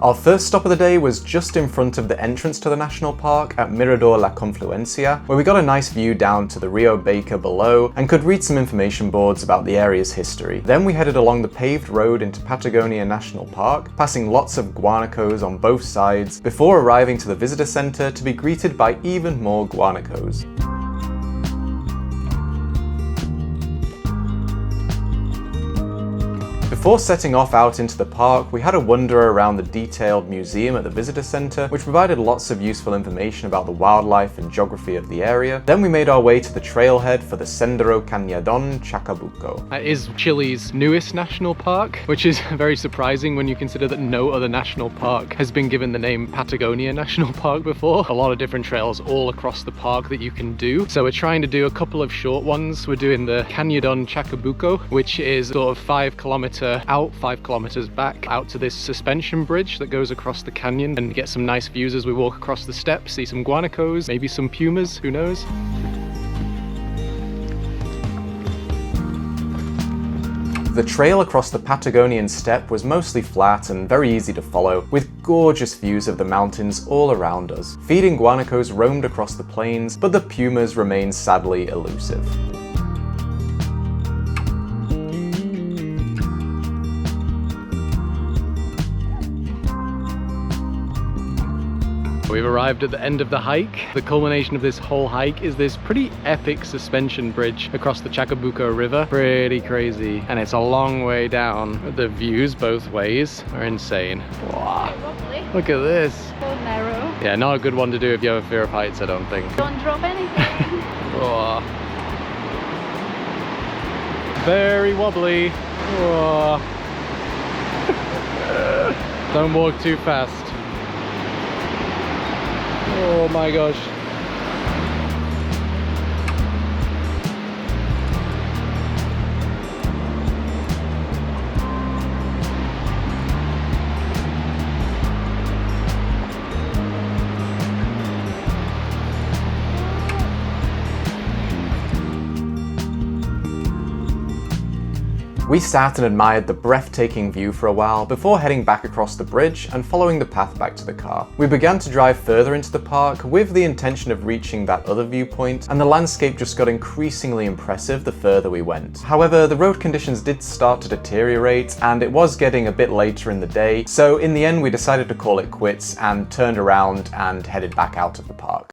Our first stop of the day was just in front of the entrance to the national park at Mirador La Confluencia, where we got a nice view down to the Rio Baker below and could read some information boards about the area's history. Then we headed along the paved road into Patagonia National Park, passing lots of guanacos on both sides, before arriving to the visitor center to be greeted by even more guanacos. Before setting off out into the park, we had a wander around the detailed museum at the visitor center, which provided lots of useful information about the wildlife and geography of the area. Then we made our way to the trailhead for the Sendero Cañadón Chacabuco. That is Chile's newest national park, which is very surprising when you consider that no other national park has been given the name Patagonia National Park before. A lot of different trails all across the park that you can do. So we're trying to do a couple of short ones. We're doing the Cañadón Chacabuco, which is sort of 5 kilometer out, 5 kilometers back, out to this suspension bridge that goes across the canyon, and get some nice views as we walk across the steps, see some guanacos, maybe some pumas, who knows. The trail across the Patagonian steppe was mostly flat and very easy to follow, with gorgeous views of the mountains all around us. Feeding guanacos roamed across the plains, but the pumas remained sadly elusive. We've arrived at the end of the hike. The culmination of this whole hike is this pretty epic suspension bridge across the Chacabuco River. Pretty crazy. And it's a long way down. The views both ways are insane. Wow. Look at this. So narrow. Yeah, not a good one to do if you have a fear of heights, I don't think. Don't drop anything. Wow. Very wobbly. Wow. Don't walk too fast. Oh my gosh. We sat and admired the breathtaking view for a while before heading back across the bridge and following the path back to the car. We began to drive further into the park with the intention of reaching that other viewpoint, and the landscape just got increasingly impressive the further we went. However, the road conditions did start to deteriorate and it was getting a bit later in the day, so in the end we decided to call it quits and turned around and headed back out of the park.